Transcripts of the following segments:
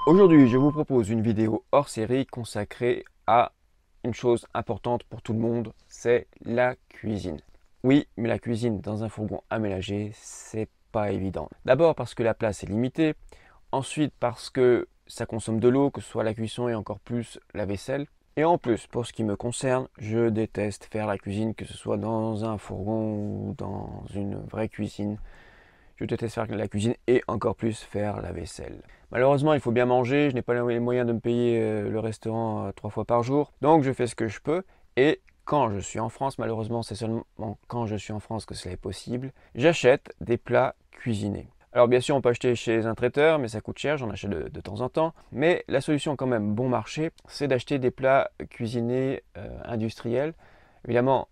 Aujourd'hui, je vous propose une vidéo hors série consacrée à une chose importante pour tout le monde, c'est la cuisine. Oui, mais la cuisine dans un fourgon aménagé, c'est pas évident. D'abord parce que la place est limitée, ensuite parce que ça consomme de l'eau, que ce soit la cuisson et encore plus la vaisselle. Et en plus, pour ce qui me concerne, je déteste faire la cuisine, que ce soit dans un fourgon ou dans une vraie cuisine. Je déteste faire la cuisine et encore plus faire la vaisselle. Malheureusement, il faut bien manger. Je n'ai pas les moyens de me payer le restaurant 3 fois par jour. Donc, je fais ce que je peux. Et quand je suis en France, malheureusement, c'est seulement quand je suis en France que cela est possible, j'achète des plats cuisinés. Alors, bien sûr, on peut acheter chez un traiteur, mais ça coûte cher. J'en achète de temps en temps. Mais la solution, quand même, bon marché, c'est d'acheter des plats cuisinés industriels. Évidemment,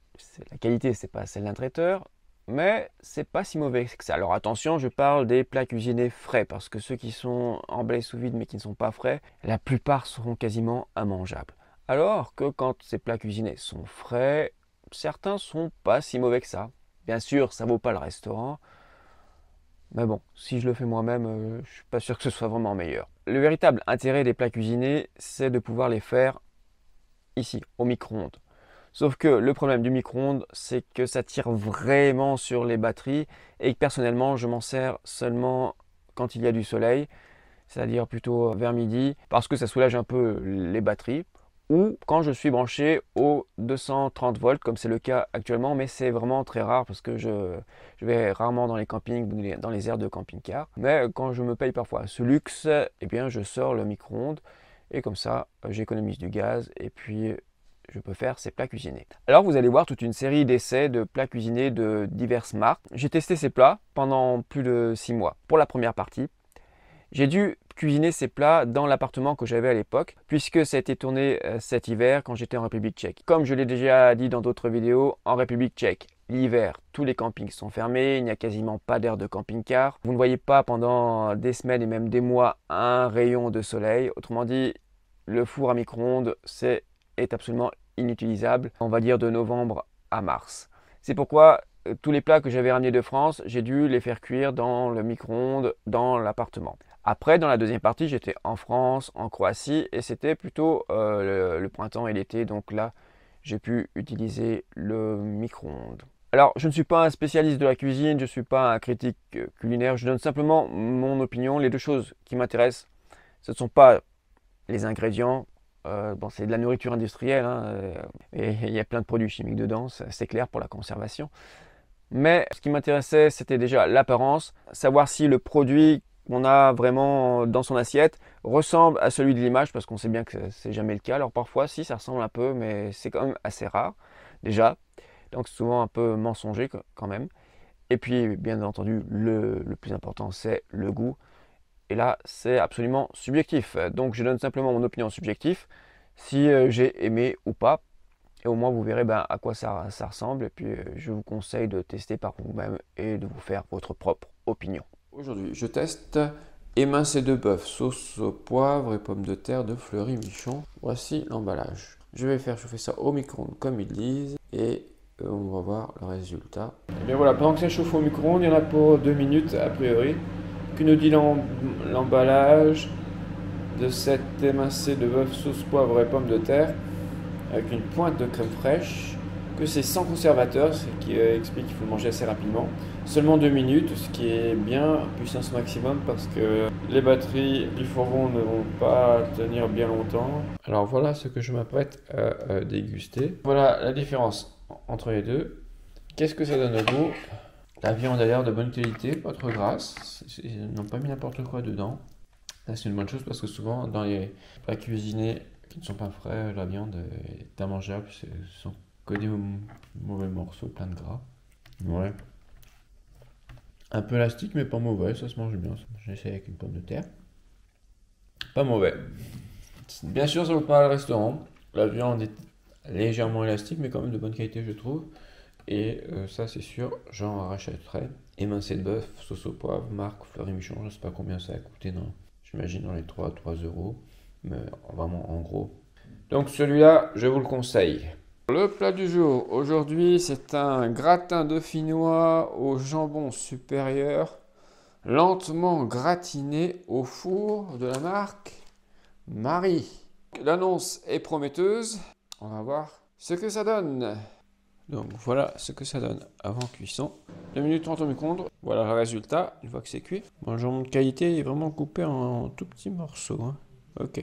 la qualité, c'est pas celle d'un traiteur, mais c'est pas si mauvais que ça. Alors attention, je parle des plats cuisinés frais, parce que ceux qui sont emballés sous vide mais qui ne sont pas frais, la plupart seront quasiment immangeables. Alors que quand ces plats cuisinés sont frais, certains sont pas si mauvais que ça. Bien sûr, ça vaut pas le restaurant, mais bon, si je le fais moi-même, je suis pas sûr que ce soit vraiment meilleur. Le véritable intérêt des plats cuisinés, c'est de pouvoir les faire ici, au micro-ondes. Sauf que le problème du micro-ondes, c'est que ça tire vraiment sur les batteries et que personnellement, je m'en sers seulement quand il y a du soleil, c'est-à-dire plutôt vers midi, parce que ça soulage un peu les batteries, ou quand je suis branché au 230 volts, comme c'est le cas actuellement, mais c'est vraiment très rare parce que je vais rarement dans les campings, dans les aires de camping-car. Mais quand je me paye parfois ce luxe, eh bien, je sors le micro-ondes et comme ça, j'économise du gaz et puis je peux faire ces plats cuisinés. Alors vous allez voir toute une série d'essais de plats cuisinés de diverses marques. J'ai testé ces plats pendant plus de 6 mois. Pour la première partie, j'ai dû cuisiner ces plats dans l'appartement que j'avais à l'époque, puisque ça a été tourné cet hiver quand j'étais en République tchèque. Comme je l'ai déjà dit dans d'autres vidéos, en République tchèque, l'hiver, tous les campings sont fermés, il n'y a quasiment pas d'air de camping-car. Vous ne voyez pas pendant des semaines et même des mois un rayon de soleil. Autrement dit, le four à micro-ondes est absolument inutilisable, on va dire de novembre à mars. C'est pourquoi tous les plats que j'avais ramenés de France, j'ai dû les faire cuire dans le micro-ondes dans l'appartement. Après, dans la deuxième partie, j'étais en France, en Croatie, et c'était plutôt le printemps et l'été, donc là, j'ai pu utiliser le micro-ondes. Alors, je ne suis pas un spécialiste de la cuisine, je ne suis pas un critique culinaire, je donne simplement mon opinion. Les deux choses qui m'intéressent, ce ne sont pas les ingrédients. Bon, c'est de la nourriture industrielle, hein, et il y a plein de produits chimiques dedans, c'est clair pour la conservation. Mais ce qui m'intéressait, c'était déjà l'apparence, savoir si le produit qu'on a vraiment dans son assiette ressemble à celui de l'image, parce qu'on sait bien que c'est jamais le cas. Alors parfois, si, ça ressemble un peu, mais c'est quand même assez rare, déjà. Donc c'est souvent un peu mensonger quand même. Et puis, bien entendu, le plus important, c'est le goût. Et là, c'est absolument subjectif. Donc, je donne simplement mon opinion subjective, si j'ai aimé ou pas. Et au moins, vous verrez à quoi ça ressemble. Et puis, je vous conseille de tester par vous-même et de vous faire votre propre opinion. Aujourd'hui, je teste émincé de bœuf, sauce au poivre et pommes de terre de Fleury-Michon. Voici l'emballage. Je vais faire chauffer ça au micro-ondes comme ils disent et on va voir le résultat. Et bien voilà, pendant que ça chauffe au micro-ondes, il y en a pour 2 minutes a priori. Que nous dit l'emballage de cet émincé de bœuf sauce poivre et pommes de terre avec une pointe de crème fraîche, que c'est sans conservateur, ce qui explique qu'il faut le manger assez rapidement. Seulement 2 minutes, ce qui est bien, puissance maximum, parce que les batteries du fourgon ne vont pas tenir bien longtemps. Alors voilà ce que je m'apprête à déguster. Voilà la différence entre les deux. Qu'est-ce que ça donne au goût? La viande a l'air de bonne qualité, pas trop grasse. Ils n'ont pas mis n'importe quoi dedans. Ça, c'est une bonne chose parce que souvent, dans les plats cuisinés qui ne sont pas frais, la viande est immangeable. Ce sont que des mauvais morceaux, plein de gras. Ouais. Un peu élastique, mais pas mauvais. Ça se mange bien. J'essaie avec une pomme de terre. Pas mauvais. Bien sûr, ça ne vaut pas le restaurant. La viande est légèrement élastique, mais quand même de bonne qualité, je trouve. Et ça, c'est sûr, j'en rachèterai. Émincé de bœuf, sauce au poivre, marque Fleury-Michon. Je ne sais pas combien ça a coûté, non. J'imagine dans les 3 euros. Mais vraiment en gros. Donc celui-là, je vous le conseille. Le plat du jour, aujourd'hui, c'est un gratin dauphinois au jambon supérieur, lentement gratiné au four de la marque Marie. L'annonce est prometteuse. On va voir ce que ça donne. Donc voilà ce que ça donne avant cuisson. 2 minutes 30 au micro-ondes. Voilà le résultat, une fois que c'est cuit. Bon, le jambon de qualité est vraiment coupé en tout petits morceaux, hein. Ok,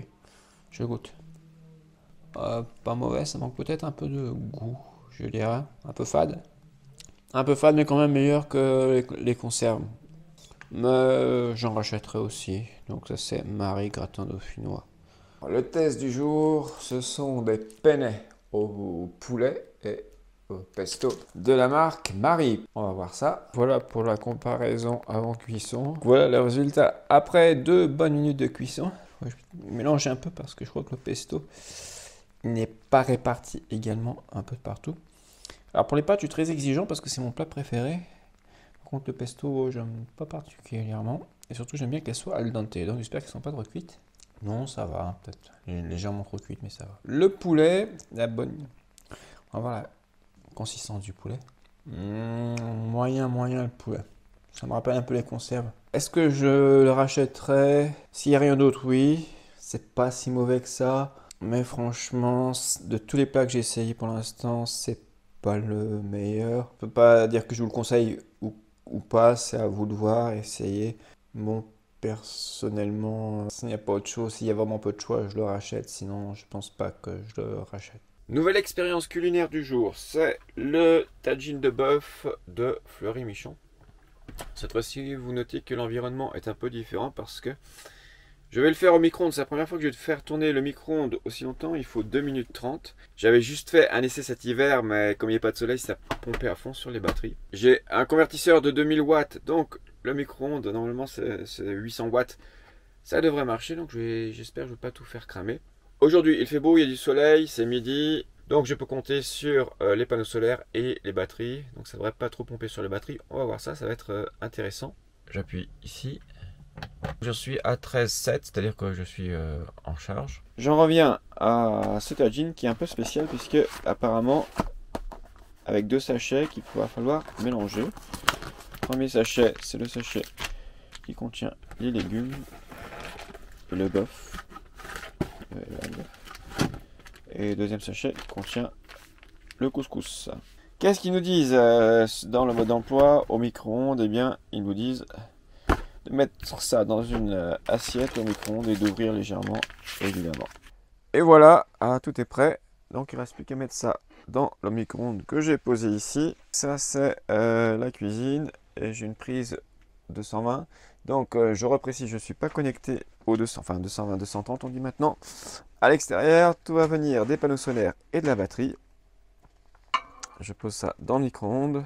je goûte. Pas mauvais, ça manque peut-être un peu de goût, je dirais. Un peu fade. Un peu fade, mais quand même meilleur que les conserves. Mais j'en rachèterai aussi. Donc ça c'est Marie gratin dauphinois. Le test du jour, ce sont des penne au poulet et au pesto de la marque Marie. On va voir ça. Voilà pour la comparaison avant cuisson. Voilà le résultat après 2 bonnes minutes de cuisson. Je vais mélanger un peu parce que je crois que le pesto n'est pas réparti également un peu de partout. Alors pour les pâtes, je suis très exigeant parce que c'est mon plat préféré. Par contre, le pesto, j'aime pas particulièrement. Et surtout, j'aime bien qu'elles soient al dente. Donc j'espère qu'elles ne sont pas trop cuites. Non, ça va, peut-être légèrement trop cuite, mais ça va. Le poulet, la bonne. On va voir la consistance du poulet. Moyen le poulet. Ça me rappelle un peu les conserves. Est-ce que je le rachèterais? S'il n'y a rien d'autre, oui. C'est pas si mauvais que ça. Mais franchement, de tous les plats que j'ai essayés pour l'instant, c'est pas le meilleur. Je peux pas dire que je vous le conseille ou pas, c'est à vous de voir, essayer. Bon, personnellement, s'il n'y a pas autre chose, s'il y a vraiment peu de choix, je le rachète. Sinon, je pense pas que je le rachète. Nouvelle expérience culinaire du jour, c'est le tagine de bœuf de Fleury-Michon. Cette fois-ci, vous notez que l'environnement est un peu différent parce que je vais le faire au micro-ondes. C'est la première fois que je vais faire tourner le micro-ondes aussi longtemps. Il faut 2 minutes 30. J'avais juste fait un essai cet hiver, mais comme il n'y a pas de soleil, ça pompait à fond sur les batteries. J'ai un convertisseur de 2000 watts, donc le micro-ondes, normalement c'est 800 watts. Ça devrait marcher, donc j'espère que je ne vais pas tout faire cramer. Aujourd'hui, il fait beau, il y a du soleil, c'est midi. Donc je peux compter sur les panneaux solaires et les batteries. Donc ça ne devrait pas trop pomper sur les batteries. On va voir ça, ça va être intéressant. J'appuie ici. Je suis à 13,7, c'est-à-dire que je suis en charge. J'en reviens à ce tagine qui est un peu spécial puisque apparemment avec 2 sachets qu'il va falloir mélanger. Le premier sachet, c'est le sachet qui contient les légumes, le bœuf, et le deuxième sachet contient le couscous. Qu'est-ce qu'ils nous disent dans le mode d'emploi au micro-ondes? Eh bien, ils nous disent de mettre ça dans une assiette au micro-ondes et d'ouvrir légèrement, évidemment. Et voilà, tout est prêt. Donc il ne reste plus qu'à mettre ça dans le micro-ondes que j'ai posé ici. Ça c'est la cuisine et j'ai une prise 220. Donc je reprécise, je ne suis pas connecté au 220, 230 on dit maintenant. À l'extérieur, tout va venir des panneaux solaires et de la batterie. Je pose ça dans le micro-ondes.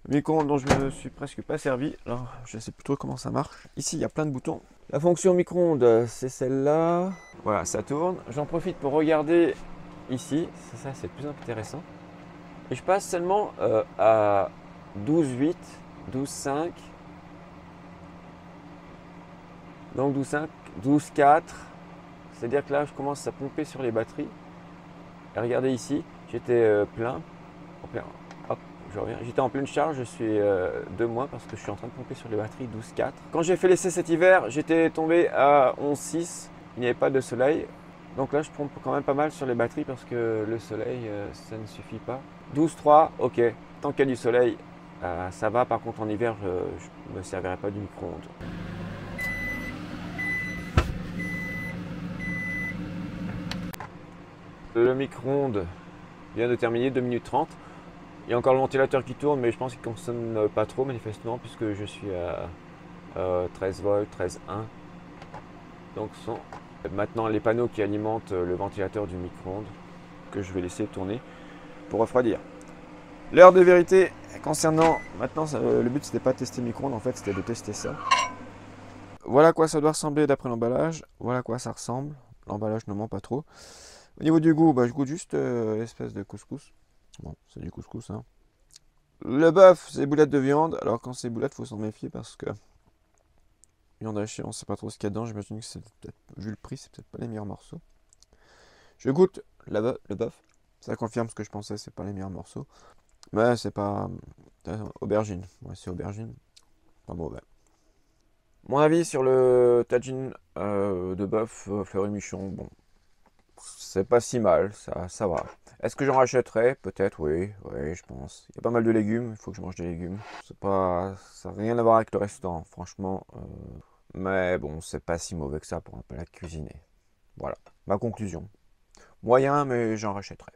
Le micro-ondes dont je ne me suis presque pas servi. Alors, je ne sais plus trop comment ça marche. Ici, il y a plein de boutons. La fonction micro-ondes, c'est celle-là. Voilà, ça tourne. J'en profite pour regarder ici. Ça, c'est le plus intéressant. Et je passe seulement à 12,8, 12,5. Donc 12,5, 12,4. C'est-à-dire que là, je commence à pomper sur les batteries. Et regardez ici, j'étais plein. Hop, je reviens. J'étais en pleine charge, je suis 2 mois parce que je suis en train de pomper sur les batteries 12,4. Quand j'ai fait l'essai cet hiver, j'étais tombé à 11,6. Il n'y avait pas de soleil. Donc là, je pompe quand même pas mal sur les batteries parce que le soleil, ça ne suffit pas. 12,3, ok. Tant qu'il y a du soleil, ça va. Par contre, en hiver, je ne me servirai pas du micro-ondes. Le micro-ondes vient de terminer, 2 minutes 30. Il y a encore le ventilateur qui tourne, mais je pense qu'il ne consomme pas trop manifestement puisque je suis à 13 volts, 13,1. Donc ce sont maintenant les panneaux qui alimentent le ventilateur du micro-ondes que je vais laisser tourner pour refroidir. L'heure de vérité concernant, maintenant le but c'était pas de tester le micro-ondes, en fait c'était de tester ça. Voilà à quoi ça doit ressembler d'après l'emballage, voilà à quoi ça ressemble. L'emballage ne ment pas trop. Au niveau du goût, je goûte juste l'espèce de couscous. Bon, c'est du couscous, hein. Le bœuf, c'est boulettes de viande. Alors quand c'est boulettes, il faut s'en méfier parce que viande hachée, on ne sait pas trop ce qu'il y a dedans. J'imagine que c'est peut-être, vu le prix, c'est peut-être pas les meilleurs morceaux. Je goûte le bœuf. Ça confirme ce que je pensais, c'est pas les meilleurs morceaux. Mais c'est pas aubergine. Ouais, c'est aubergine. Pas mauvais. Mon avis sur le tagine de bœuf Fleury-Michon, bon, c'est pas si mal, ça va. Est-ce que j'en rachèterai? Peut-être, oui, oui, je pense. Il y a pas mal de légumes, il faut que je mange des légumes. C'est pas, ça n'a rien à voir avec le restaurant, franchement. Mais bon, c'est pas si mauvais que ça pour un plat cuisiné. Voilà, ma conclusion. Moyen, mais j'en rachèterai.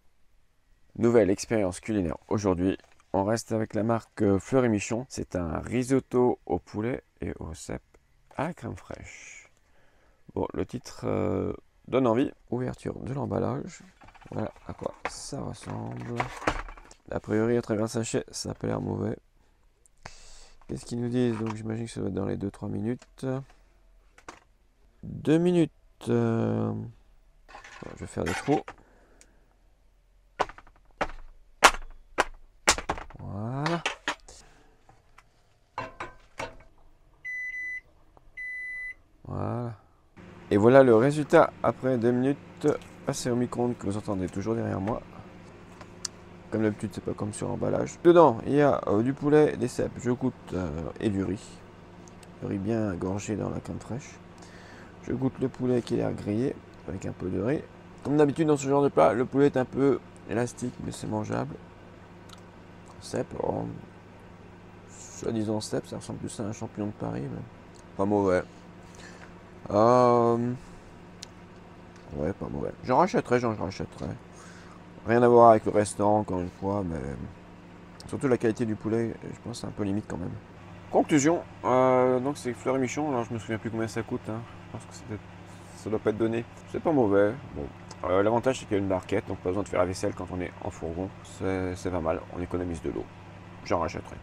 Nouvelle expérience culinaire aujourd'hui. On reste avec la marque Fleury Michon. C'est un risotto au poulet et au cèpe à la crème fraîche. Bon, le titre donne envie. Ouverture de l'emballage. Voilà à quoi ça ressemble. A priori, à travers un sachet, ça n'a pas l'air mauvais. Qu'est-ce qu'ils nous disent? Donc j'imagine que ça va être dans les 2-3 minutes. 2 minutes. Bon, je vais faire des trous. Voilà. Voilà. Et voilà le résultat après 2 minutes passé au micro-ondes que vous entendez toujours derrière moi. Comme d'habitude, c'est pas comme sur l'emballage. Dedans, il y a du poulet, des cèpes, je goûte et du riz. Le riz bien gorgé dans la crème fraîche. Je goûte le poulet qui a l'air grillé avec un peu de riz. Comme d'habitude dans ce genre de plat, le poulet est un peu élastique mais c'est mangeable. Cèpes, soi-disant cèpes, ça ressemble plus à un champignon de Paris, mais pas mauvais. Ouais, pas mauvais. J'en rachèterai. Rien à voir avec le restaurant, encore une fois, mais surtout la qualité du poulet, je pense que c'est un peu limite quand même. Conclusion, donc c'est Fleury Michon, alors je me souviens plus combien ça coûte, hein. Je pense que ça doit pas être donné. C'est pas mauvais. Bon. L'avantage c'est qu'il y a une barquette, donc pas besoin de faire la vaisselle quand on est en fourgon. C'est pas mal, on économise de l'eau. J'en rachèterai.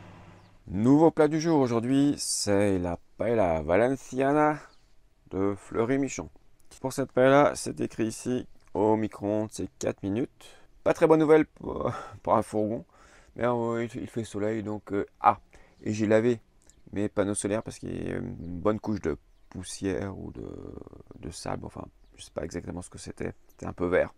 Nouveau plat du jour aujourd'hui, c'est la paella valenciana de Fleury Michon. Pour cette paella, c'est écrit ici au micro-ondes, c'est 4 minutes. Pas très bonne nouvelle pour un fourgon, mais il fait soleil donc. Et j'ai lavé mes panneaux solaires parce qu'il y a une bonne couche de poussière ou de sable, enfin, je sais pas exactement ce que c'était un peu vert.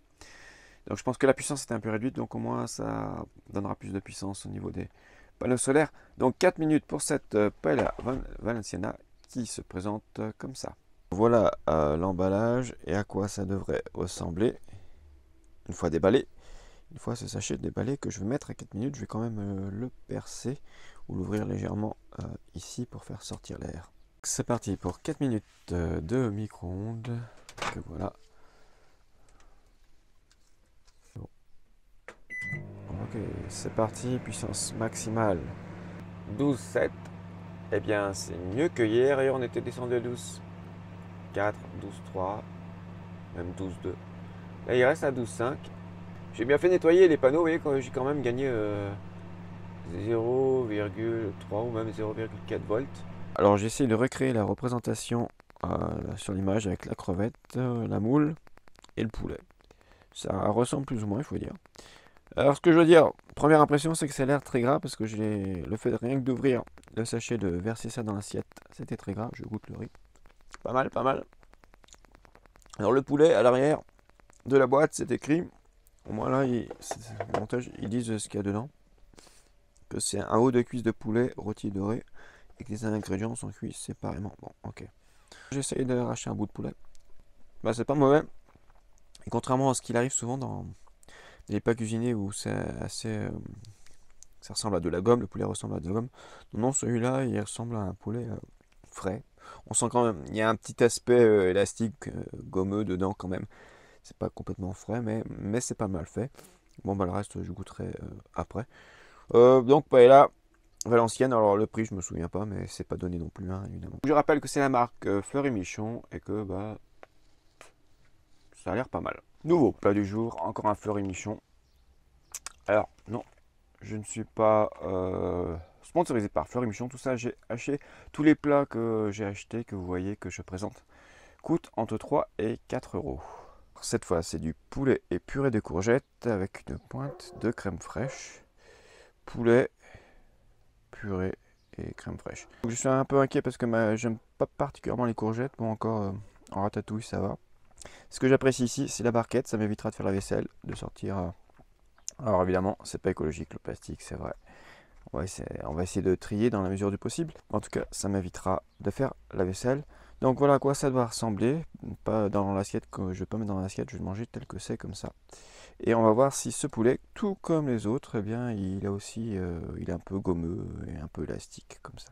Donc je pense que la puissance était un peu réduite, donc au moins ça donnera plus de puissance au niveau des panneaux solaires. Donc 4 minutes pour cette paella valenciana qui se présente comme ça. Voilà l'emballage et à quoi ça devrait ressembler une fois déballé. Une fois ce sachet déballé que je vais mettre à 4 minutes, je vais quand même le percer ou l'ouvrir légèrement ici pour faire sortir l'air. C'est parti pour 4 minutes de micro-ondes. Voilà. Bon. Ok, c'est parti, puissance maximale 12,7. Eh bien, c'est mieux que hier. Hier, on était descendu à 12,4, 12,3, même 12,2. Là, il reste à 12,5. J'ai bien fait nettoyer les panneaux, vous voyez, j'ai quand même gagné 0,3 ou même 0,4 volts. Alors j'essaie de recréer la représentation sur l'image avec la crevette, la moule et le poulet. Ça ressemble plus ou moins, il faut dire. Alors ce que je veux dire, première impression, c'est que ça a l'air très gras parce que le fait de rien que d'ouvrir le sachet, de verser ça dans l'assiette, c'était très gras. Je goûte le riz. Pas mal, pas mal. Alors le poulet, à l'arrière de la boîte, c'est écrit. Au moins là, le montage, ils disent ce qu'il y a dedans. Que c'est un haut de cuisse de poulet rôti doré et que les ingrédients sont cuits séparément. Bon, ok. J'essaye de racheter un bout de poulet. Bah, c'est pas mauvais. Et contrairement à ce qu'il arrive souvent dans les plats cuisinés où c'est assez. Ça ressemble à de la gomme, le poulet ressemble à de la gomme. Non, celui-là, il ressemble à un poulet frais. On sent quand même, il y a un petit aspect élastique, gommeux dedans quand même. C'est pas complètement frais, mais c'est pas mal fait. Bon, bah le reste, je goûterai après. Donc, paella Valenciennes, alors le prix, je me souviens pas, mais c'est pas donné non plus, hein, évidemment. Je rappelle que c'est la marque Fleury Michon et que bah ça a l'air pas mal. Nouveau plat du jour, encore un Fleury Michon. Alors, non, je ne suis pas sponsorisé par Fleury Michon. Tout ça, j'ai acheté. Tous les plats que j'ai achetés, que vous voyez, que je présente, coûtent entre 3 et 4 euros. Cette fois, c'est du poulet et purée de courgettes avec une pointe de crème fraîche. Poulet, purée et crème fraîche. Donc, je suis un peu inquiet parce que j'aime pas particulièrement les courgettes. Bon, encore en ratatouille, ça va. Ce que j'apprécie ici, c'est la barquette. Ça m'évitera de faire la vaisselle, de sortir. Alors évidemment, c'est pas écologique le plastique, c'est vrai. on va essayer de trier dans la mesure du possible. En tout cas, ça m'évitera de faire la vaisselle. Donc voilà à quoi ça doit ressembler. Pas dans l'assiette, que je vais pas mettre dans l'assiette, je vais le manger tel que c'est, comme ça. Et on va voir si ce poulet, tout comme les autres, eh bien, il a aussi, il est un peu gommeux et un peu élastique, comme ça.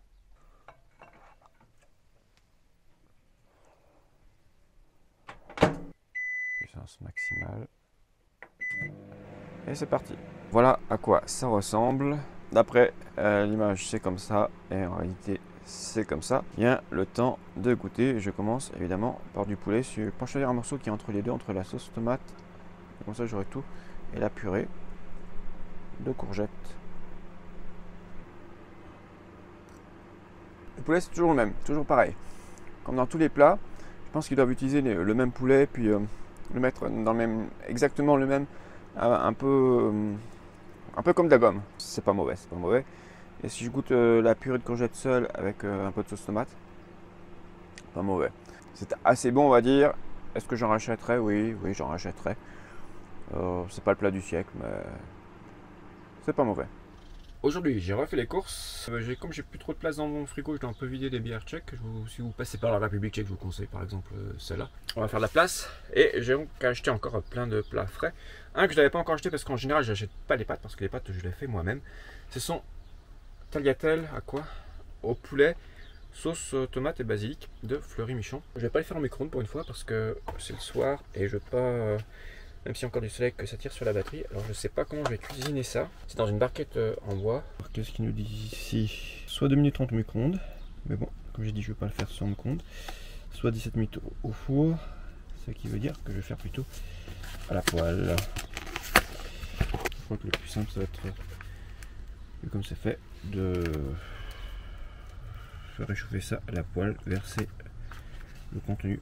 Puissance maximale. Et c'est parti. Voilà à quoi ça ressemble. D'après l'image, c'est comme ça. Et en réalité, c'est comme ça. Bien, le temps de goûter. Je commence évidemment par du poulet. Je vais choisir un morceau qui est entre les deux, entre la sauce tomate. Comme ça, j'aurai tout. Et la purée de courgettes. Le poulet, c'est toujours le même. Toujours pareil. Comme dans tous les plats, je pense qu'ils doivent utiliser le même poulet. Puis le mettre dans le même, exactement le même. Un peu comme de la gomme. C'est pas mauvais, c'est pas mauvais. Et si je goûte la purée de courgettes seule avec un peu de sauce tomate, pas mauvais. C'est assez bon, on va dire. Est-ce que j'en rachèterais? Oui, j'en rachèterais. C'est pas le plat du siècle, mais c'est pas mauvais. Aujourd'hui, j'ai refait les courses. Comme j'ai plus trop de place dans mon frigo, je dois un peu vider des bières tchèques. Si vous passez par la République tchèque, je vous conseille par exemple celle-là. On va faire de la place. Et j'ai donc acheté encore plein de plats frais. Un que je n'avais pas encore acheté parce qu'en général, j'achète pas les pâtes parce que les pâtes, je les fais moi-même. Ce sont tagliatelles à quoi? Au poulet, sauce tomate et basilic de Fleury Michon. Je vais pas les faire en micro-ondes pour une fois parce que c'est le soir et je veux pas. Même s'il y a encore du soleil, que ça tire sur la batterie. Alors je sais pas comment je vais cuisiner ça. C'est dans une barquette en bois. Qu'est-ce qu'il nous dit ici? Soit 2 minutes 30 au micro-ondes. Mais bon, comme j'ai dit, je ne vais pas le faire sur micro-ondes. Soit 17 minutes au four. Ce qui veut dire que je vais faire plutôt à la poêle. Je crois que le plus simple, ça va être, vu comme c'est fait, de faire réchauffer ça à la poêle, verser le contenu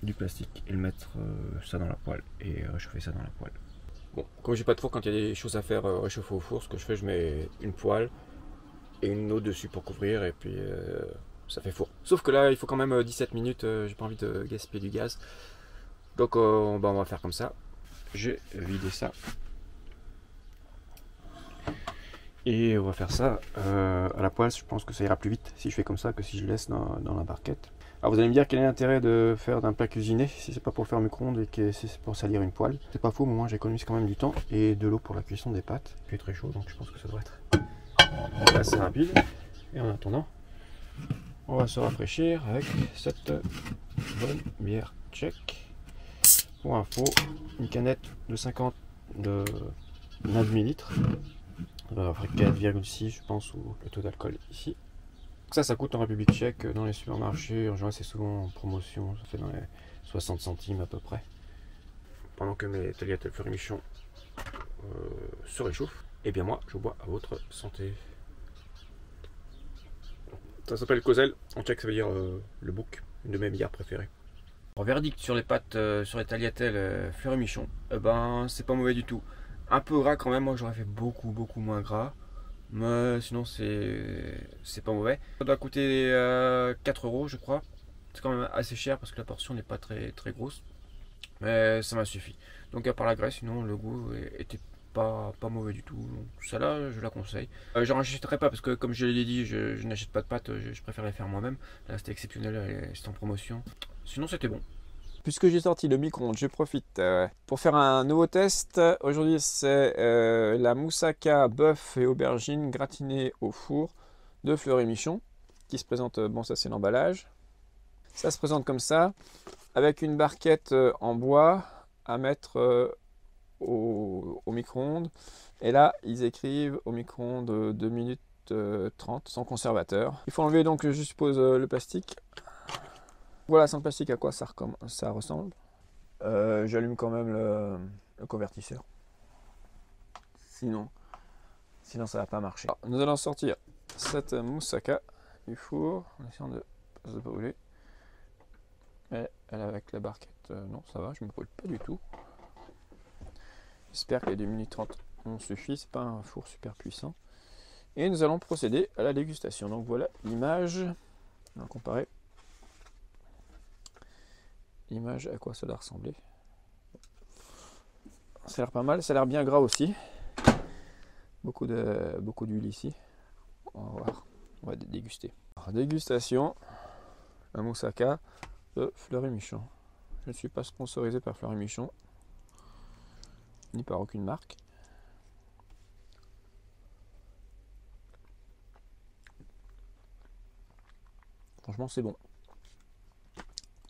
du plastique et le mettre ça dans la poêle et réchauffer ça dans la poêle. Bon, comme j'ai pas de four, quand il y a des choses à faire réchauffer au four, ce que je fais, je mets une poêle et une eau dessus pour couvrir et puis ça fait four. Sauf que là, il faut quand même 17 minutes, j'ai pas envie de gaspiller du gaz. Donc on va faire comme ça. J'ai vidé ça. Et on va faire ça à la poêle. Je pense que ça ira plus vite si je fais comme ça que si je laisse dans la barquette. Alors vous allez me dire quel est l'intérêt de faire d'un plat cuisiné si c'est pas pour le faire au micro-ondes et que c'est pour salir une poêle. C'est pas faux, mais moi j'économise quand même du temps et de l'eau pour la cuisson des pâtes. Il fait très chaud donc je pense que ça devrait être assez rapide. Et en attendant, on va se rafraîchir avec cette bonne bière tchèque. Pour info, une canette de 50 de 9 ml. Ça va faire 4,6 je pense le taux d'alcool ici. Ça coûte en République tchèque dans les supermarchés. En général, c'est souvent en promotion. Ça fait dans les 60 centimes à peu près. Pendant que mes tagliatelles Fleury Michon se réchauffent, et bien moi, je bois à votre santé. Ça s'appelle Kozel. En tchèque, ça veut dire le bouc, une de mes bières préférées. En verdict sur les pâtes, sur les tagliatelles Fleury Michon, ben c'est pas mauvais du tout. Un peu gras quand même. Moi, j'aurais fait beaucoup moins gras. Mais sinon c'est pas mauvais. Ça doit coûter 4 € je crois. C'est quand même assez cher parce que la portion n'est pas très grosse. Mais ça m'a suffi. Donc à part la graisse, sinon le goût était pas mauvais du tout. Donc celle-là je la conseille. J'en rachèterai pas parce que comme je l'ai dit, je n'achète pas de pâtes, je préfère les faire moi-même. Là c'était exceptionnel, c'était en promotion. Sinon c'était bon. Puisque j'ai sorti le micro-ondes, je profite pour faire un nouveau test. Aujourd'hui, c'est la moussaka bœuf et aubergine gratinée au four de Fleury Michon qui se présente, bon ça c'est l'emballage. Ça se présente comme ça, avec une barquette en bois à mettre au micro-ondes. Et là, ils écrivent au micro-ondes 2 minutes 30 sans conservateur. Il faut enlever donc, je suppose, le plastique. Voilà, sans plastique, à quoi ça ressemble. J'allume quand même le convertisseur. Sinon ça va pas marcher. Alors, nous allons sortir cette moussaka du four en essayant de ne pas se brûler. Mais elle avec la barquette, non, ça va, je me brûle pas du tout. J'espère que les 2 minutes 30 ont suffi. C'est pas un four super puissant. Et nous allons procéder à la dégustation. Donc voilà l'image. On va comparer. L'image, à quoi ça doit ressembler. Ça a l'air pas mal, ça a l'air bien gras aussi. beaucoup d'huile ici. On va voir, on va déguster. Alors, dégustation, un moussaka de Fleury Michon. Je ne suis pas sponsorisé par Fleury Michon, ni par aucune marque. Franchement, c'est bon.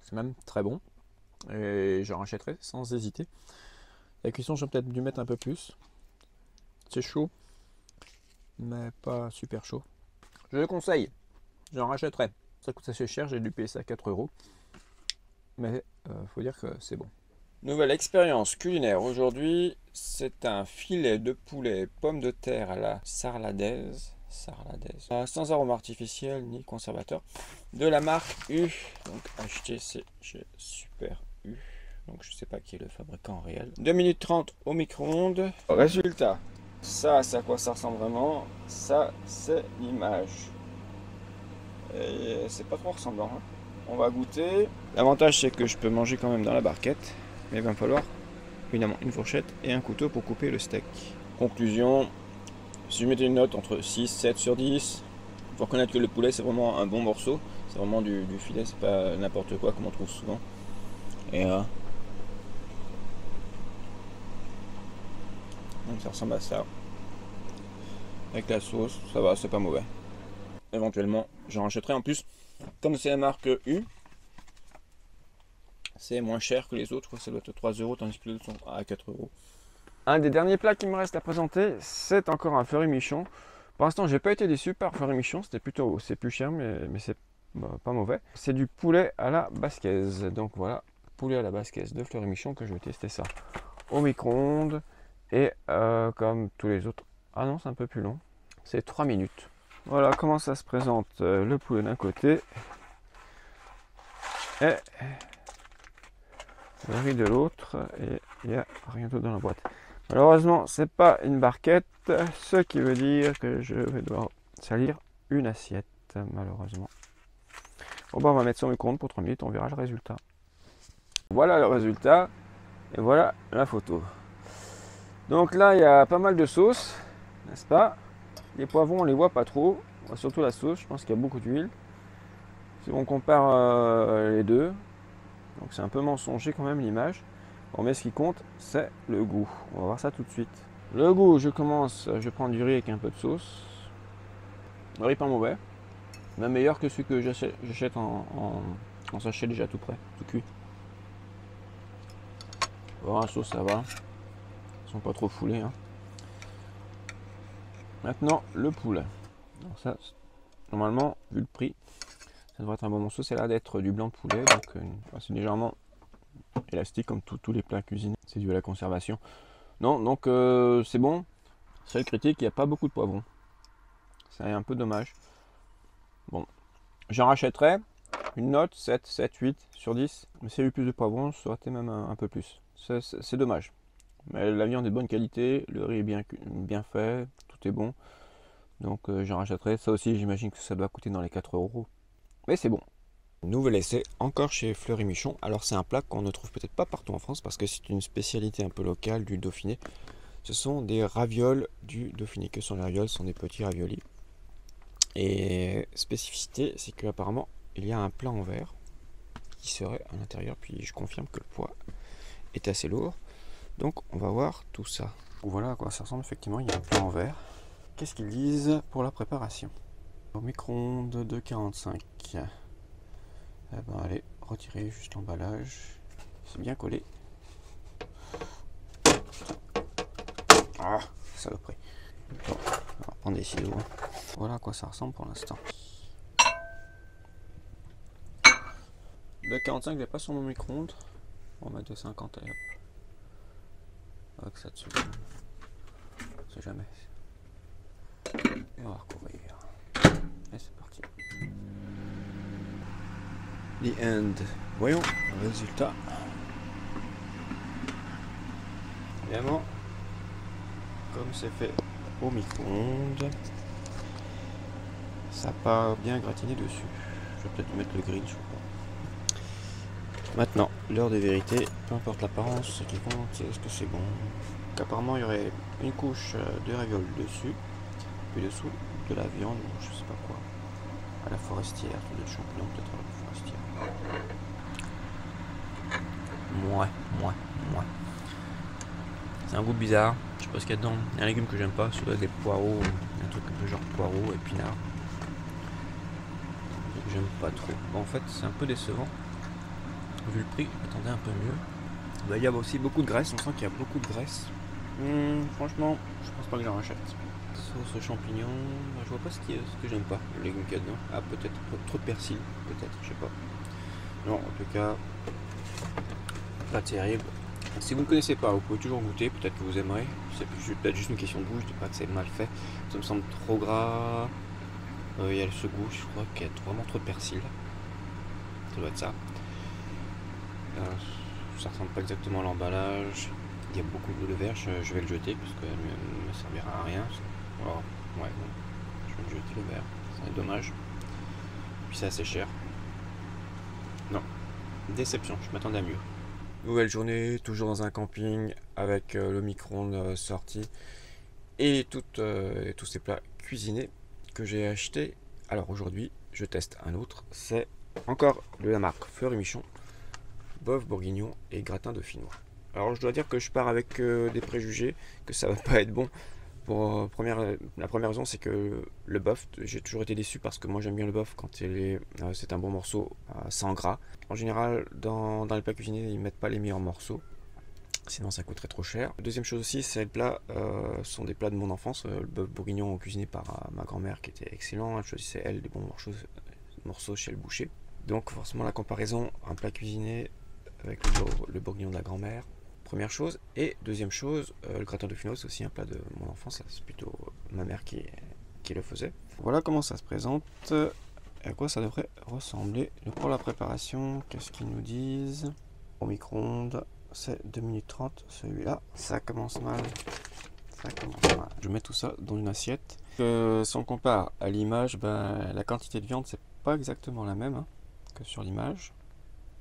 C'est même très bon. Et j'en rachèterai sans hésiter. La cuisson, j'aurais peut-être dû mettre un peu plus. C'est chaud, mais pas super chaud. Je le conseille. J'en rachèterai. Ça coûte assez cher, j'ai dû payer ça à 4 €. Mais faut dire que c'est bon. Nouvelle expérience culinaire aujourd'hui, c'est un filet de poulet pommes de terre à la sarladaise. Sans arôme artificiel ni conservateur. De la marque U. Donc acheté c'est chez Super U. Donc je sais pas qui est le fabricant réel. 2 minutes 30 au micro-ondes. Résultat. Ça, c'est à quoi ça ressemble vraiment. Ça, c'est l'image. Et c'est pas trop ressemblant. Hein. On va goûter. L'avantage, c'est que je peux manger quand même dans la barquette. Mais il va me falloir évidemment une fourchette et un couteau pour couper le steak. Conclusion. Si je mettais une note entre 6, 7 sur 10, il faut reconnaître que le poulet, c'est vraiment un bon morceau. C'est vraiment du filet, c'est pas n'importe quoi comme on trouve souvent. Et là. Donc ça ressemble à ça. Avec la sauce, ça va, c'est pas mauvais. Éventuellement, j'en rachèterai. En plus, comme c'est la marque U, c'est moins cher que les autres. Je crois que ça doit être 3 €, tandis que les autres sont à 4 €. Un des derniers plats qui me reste à présenter, c'est encore un Fleury Michon. Pour l'instant, j'ai pas été déçu par Fleury Michon. C'était plutôt, c'est plus cher, mais c'est pas mauvais. C'est du poulet à la basquaise. Donc voilà, poulet à la basquaise de Fleury Michon, que je vais tester ça au micro-ondes. Et comme tous les autres, ah non, c'est un peu plus long. C'est 3 minutes. Voilà comment ça se présente, le poulet d'un côté et le riz de l'autre, et il n'y a rien d'autre dans la boîte. Malheureusement, c'est pas une barquette, ce qui veut dire que je vais devoir salir une assiette, malheureusement. Bon, bah, on va mettre ça au micro-ondes pour 3 minutes, on verra le résultat. Voilà le résultat, et voilà la photo. Donc là, il y a pas mal de sauce, n'est-ce pas? Les poivrons, on les voit pas trop, surtout la sauce, je pense qu'il y a beaucoup d'huile. Si on compare les deux, donc c'est un peu mensonger quand même l'image. Bon, mais ce qui compte, c'est le goût. On va voir ça tout de suite. Le goût, je prends du riz avec un peu de sauce. Le riz pas mauvais, même meilleur que celui que j'achète en sachet déjà tout prêt, tout cuit. Bon, la sauce ça va, ils sont pas trop foulés. Hein. Maintenant le poulet. Alors ça, normalement, vu le prix, ça devrait être un bon morceau. C'est là d'être du blanc de poulet, donc c'est légèrement élastique comme tous les plats cuisinés. C'est dû à la conservation. Non, donc c'est bon. Seule critique, il n'y a pas beaucoup de poivrons. C'est un peu dommage. Bon, j'en rachèterai une note 7, 8 sur 10. Mais s'il y a eu plus de poivrons, ça aurait été même un peu plus. C'est dommage. Mais la viande est de bonne qualité, le riz est bien fait, tout est bon. Donc j'en rachèterai. Ça aussi, j'imagine que ça doit coûter dans les 4 €. Mais c'est bon. Nouvel essai, encore chez Fleury Michon. Alors c'est un plat qu'on ne trouve peut-être pas partout en France parce que c'est une spécialité un peu locale du Dauphiné. Ce sont des ravioles du Dauphiné. Que sont les ravioles? Ce sont des petits raviolis. Et spécificité, c'est qu'apparemment il y a un plat en verre qui serait à l'intérieur. Puis je confirme que le poids est assez lourd. Donc on va voir tout ça. Voilà à quoi ça ressemble effectivement, il y a un plat en verre. Qu'est-ce qu'ils disent pour la préparation? Au micro-ondes de 45. Eh ben allez, retirez juste l'emballage. C'est bien collé. Ah, saloperie. Bon, on va prendre des ciseaux. Voilà à quoi ça ressemble pour l'instant. De 45, je l'ai pas sur mon micro-ondes. On va mettre de 50 et hop. Avec ça dessus. On sait jamais. Et on va recouvrir. Et c'est parti. The end. Voyons le résultat. Évidemment, comme c'est fait au micro-ondes, ça n'a pas bien gratiné dessus. Je vais peut-être mettre le grill, je sais pas. Maintenant, l'heure de vérité, peu importe l'apparence, ce qui compte, c'est est-ce que c'est bon. apparemment il y aurait une couche de ravioles dessus, puis dessous de la viande, je sais pas quoi, à la forestière, tout de champignons peut-être à la forestière. Ouais. C'est un goût bizarre, je sais pas ce qu'il y a dedans. Il y a un légume que j'aime pas, surtout des poireaux, un truc un peu genre poireaux, épinards. J'aime pas trop. Bon, en fait, c'est un peu décevant. Vu le prix, je m'attendais un peu mieux. Bah, il y a aussi beaucoup de graisse, on sent qu'il y a beaucoup de graisse. Franchement, je pense pas que j'en rachète. Sauce aux champignons, je vois pas ce que j'aime pas, le légume qu'il y a dedans. Ah, peut-être trop de persil, peut-être, je sais pas. Non, en tout cas, pas terrible. Si vous ne connaissez pas, vous pouvez toujours goûter, peut-être que vous aimerez. C'est peut-être juste une question de goût, je dis pas que c'est mal fait. Ça me semble trop gras. Il y a ce goût, je crois qu'il y a vraiment trop de persil. Ça doit être ça. Ça ressemble pas exactement à l'emballage. Il y a beaucoup de verre, je vais le jeter parce qu'elle ne me servira à rien. Alors, ouais, bon, je vais le jeter le verre, c'est dommage. Puis c'est assez cher. Non, déception, je m'attendais à mieux. Nouvelle journée, toujours dans un camping avec le micro-ondes sorti et tous ces plats cuisinés que j'ai achetés. Alors aujourd'hui, je teste un autre, c'est encore de la marque Fleur et Michon, bœuf bourguignon et gratin de finois. Alors je dois dire que je pars avec des préjugés, que ça va pas être bon. La première raison, c'est que le bœuf, j'ai toujours été déçu parce que moi j'aime bien le bœuf quand c'est un bon morceau sans gras. En général, dans les plats cuisinés, ils mettent pas les meilleurs morceaux, sinon ça coûterait trop cher. Deuxième chose aussi, c'est les plats sont des plats de mon enfance. Le bœuf bourguignon cuisiné par ma grand-mère qui était excellent. Elle choisissait elle des bons morceaux chez le boucher. Donc forcément la comparaison, un plat cuisiné avec le bourguignon de la grand-mère. Première chose. Et deuxième chose, le gratin de finois, c'est aussi un plat de mon enfance. C'est plutôt ma mère qui le faisait. Voilà comment ça se présente. À quoi ça devrait ressembler. Donc pour la préparation, qu'est-ce qu'ils nous disent? Au micro-ondes, c'est 2 minutes 30 celui-là. Ça commence mal. Je mets tout ça dans une assiette. Si on compare à l'image, la quantité de viande, c'est pas exactement la même que sur l'image.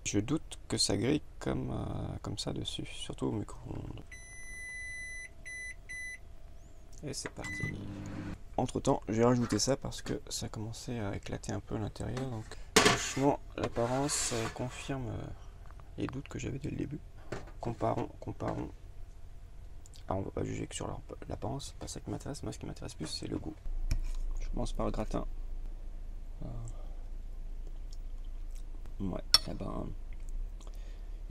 Je doute que ça grille comme ça dessus, surtout au micro-ondes. Et c'est parti. Entre temps, j'ai rajouté ça parce que ça commençait à éclater un peu à l'intérieur. Donc, franchement, l'apparence confirme les doutes que j'avais dès le début. Comparons. Ah, on va pas juger que sur l'apparence, c'est pas ça qui m'intéresse. Moi, ce qui m'intéresse plus, c'est le goût. Je commence par le gratin. Ouais, il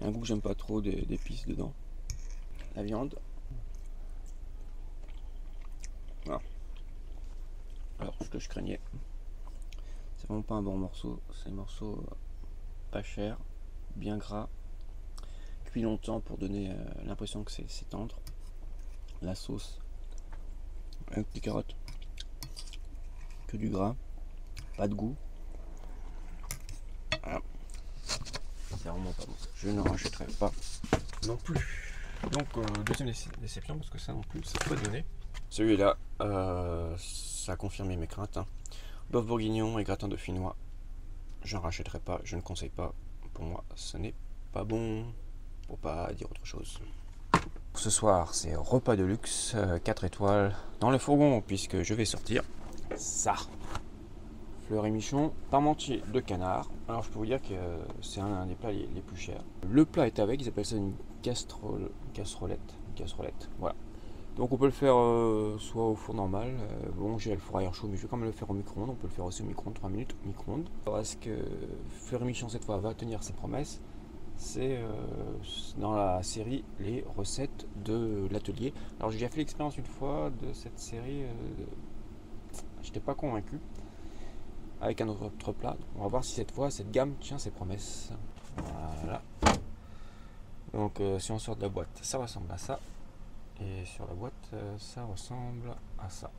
y a un goût que j'aime pas trop d'épices dedans. La viande. Voilà. Alors, ce que je craignais, c'est vraiment pas un bon morceau. C'est un morceau pas cher, bien gras, cuit longtemps pour donner l'impression que c'est tendre. La sauce, avec des carottes, que du gras, pas de goût. Voilà. C'est vraiment pas bon. Je ne rachèterai pas non plus. Donc deuxième déception parce que ça non plus ça peut donner. Celui-là, ça a confirmé mes craintes. Bœuf bourguignon et gratin de finois, je ne rachèterai pas, je ne conseille pas. Pour moi, ce n'est pas bon, pour pas dire autre chose. Ce soir, c'est repas de luxe, 4 étoiles dans le fourgon puisque je vais sortir ça. Fleur et Michon, parmentier de canard. Alors je peux vous dire que c'est un des plats les plus chers. Le plat est avec, ils appellent ça une casserolette. Voilà. Donc on peut le faire soit au four normal, bon j'ai le four à air chaud mais je vais quand même le faire au micro-ondes, on peut le faire aussi au micro-ondes, 3 minutes au micro-ondes. Alors est-ce que Fleur et Michon cette fois va tenir ses promesses? C'est dans la série les recettes de l'atelier. Alors j'ai déjà fait l'expérience une fois de cette série, j'étais pas convaincu. Avec un autre plat. On va voir si cette fois cette gamme tient ses promesses. Voilà. Donc si on sort de la boîte, ça ressemble à ça. Et sur la boîte, ça ressemble à ça.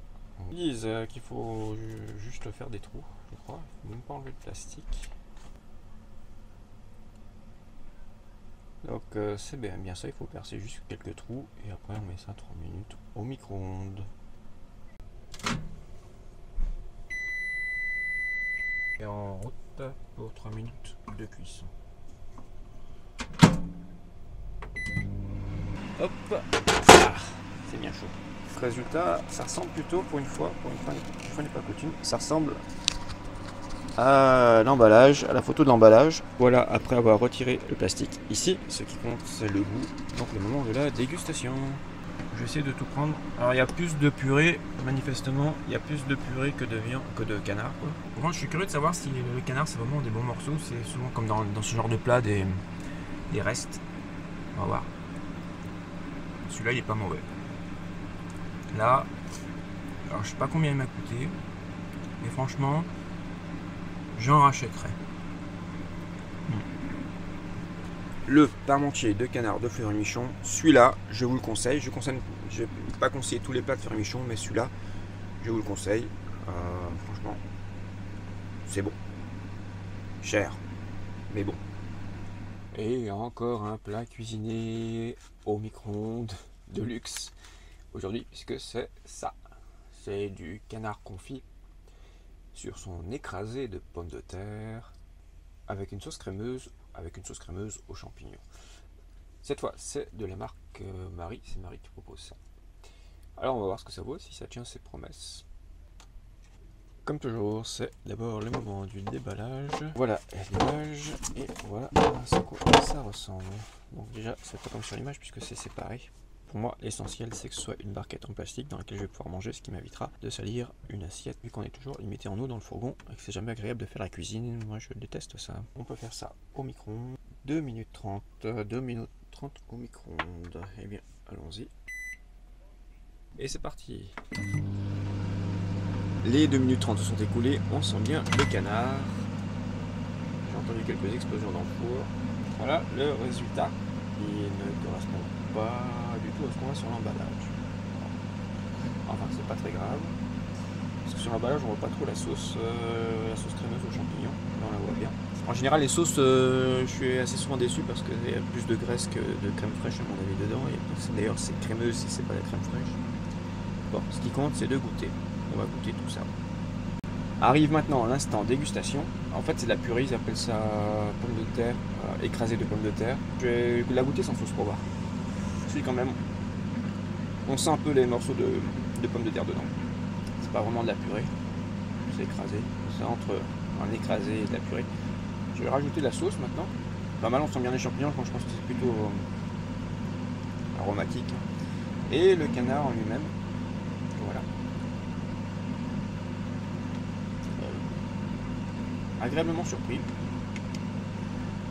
Ils disent qu'il faut juste faire des trous, je crois. Il ne faut même pas enlever le plastique. Donc c'est bien ça, il faut percer juste quelques trous. Et après on met ça 3 minutes au micro-ondes. Et en route pour 3 minutes de cuisson. Hop, c'est bien chaud. Résultat, ça ressemble plutôt, pour une fois n'est pas coutume, ça ressemble à l'emballage, à la photo de l'emballage. Voilà, après avoir retiré le plastique ici, ce qui compte c'est le goût, donc le moment de la dégustation. Je vais essayer de tout prendre. Alors il y a plus de purée, manifestement, il y a plus de purée que de viande, que de canard, quoi. Moi je suis curieux de savoir si le canard c'est vraiment des bons morceaux, c'est souvent comme dans ce genre de plat des restes. On va voir. Celui-là il est pas mauvais. Là, alors je sais pas combien il m'a coûté, mais franchement, j'en rachèterai. Le parmentier de canard de Fleury Michon, celui-là, je vous le conseille. Je vais pas conseiller tous les plats de Fleury Michon, mais celui-là, je vous le conseille. Franchement, c'est bon. Cher, mais bon. Et encore un plat cuisiné au micro-ondes de luxe aujourd'hui, puisque c'est ça. C'est du canard confit sur son écrasé de pommes de terre avec une sauce crémeuse aux champignons. Cette fois, c'est de la marque Marie, c'est Marie qui propose ça. Alors on va voir ce que ça vaut, si ça tient ses promesses. Comme toujours, c'est d'abord le moment du déballage. Voilà l'image, et voilà à quoi ça ressemble. Donc déjà, c'est pas comme sur l'image puisque c'est séparé. Pour moi, l'essentiel, c'est que ce soit une barquette en plastique dans laquelle je vais pouvoir manger, ce qui m'évitera de salir une assiette, vu qu'on est toujours limité en eau dans le fourgon et que c'est jamais agréable de faire la cuisine. Moi, je déteste ça. On peut faire ça au micro-ondes. 2 minutes 30. 2 minutes 30 au micro-ondes. Eh bien, allons-y. Et c'est parti. Les 2 minutes 30 se sont écoulées. On sent bien le canard. J'ai entendu quelques explosions dans le four. Voilà le résultat. Il ne correspond pas du tout à ce qu'on a sur l'emballage. Enfin, c'est pas très grave. Parce que sur l'emballage, on voit pas trop la sauce crémeuse aux champignons. Là, on la voit bien. En général, les sauces, je suis assez souvent déçu parce qu'il y a plus de graisse que de crème fraîche à mon avis dedans. D'ailleurs, c'est crémeuse si c'est pas la crème fraîche. Bon, ce qui compte, c'est de goûter. On va goûter tout ça. Arrive maintenant l'instant dégustation. En fait, c'est de la purée, ils appellent ça pomme de terre, écrasée de pommes de terre. Je vais la goûter sans sauce pour voir. C'est quand même, on sent un peu les morceaux de pommes de terre dedans. C'est pas vraiment de la purée, c'est écrasé. C'est entre un écrasé et de la purée. Je vais rajouter de la sauce maintenant. Pas mal, on sent bien les champignons, je pense que c'est plutôt aromatique. Et le canard en lui-même. Voilà. Agréablement surpris.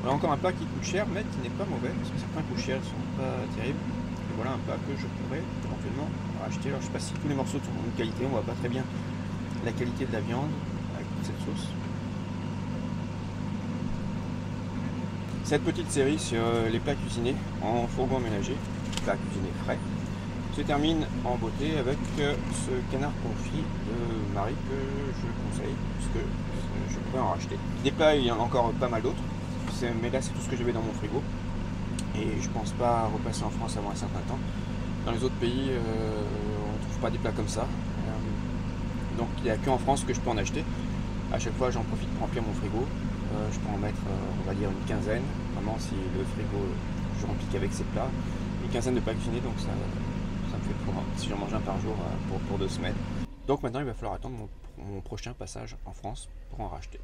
Voilà encore un plat qui coûte cher, mais qui n'est pas mauvais, parce que certains coûts chers ne sont pas terribles. Et voilà un plat que je pourrais éventuellement acheter. Alors je ne sais pas si tous les morceaux sont de bonne qualité, on voit pas très bien la qualité de la viande avec toute cette sauce. Cette petite série sur les plats cuisinés en fourgon aménagé, plats cuisinés frais, se termine en beauté avec ce canard confit de Marie que je conseille, puisque je pourrais en racheter. Des plats, il y en a encore pas mal d'autres, mais là c'est tout ce que j'avais dans mon frigo. Et je pense pas repasser en France avant un certain temps. Dans les autres pays, on ne trouve pas des plats comme ça. Donc il n'y a qu'en France que je peux en acheter. À chaque fois, j'en profite pour remplir mon frigo. Je peux en mettre, on va dire, une quinzaine. Vraiment, si le frigo, je remplis qu'avec ces plats. Une quinzaine de plats cuisinés, donc ça me fait pour, si j'en mange un par jour, pour 2 semaines. Donc maintenant, il va falloir attendre mon prochain passage en France pour en racheter.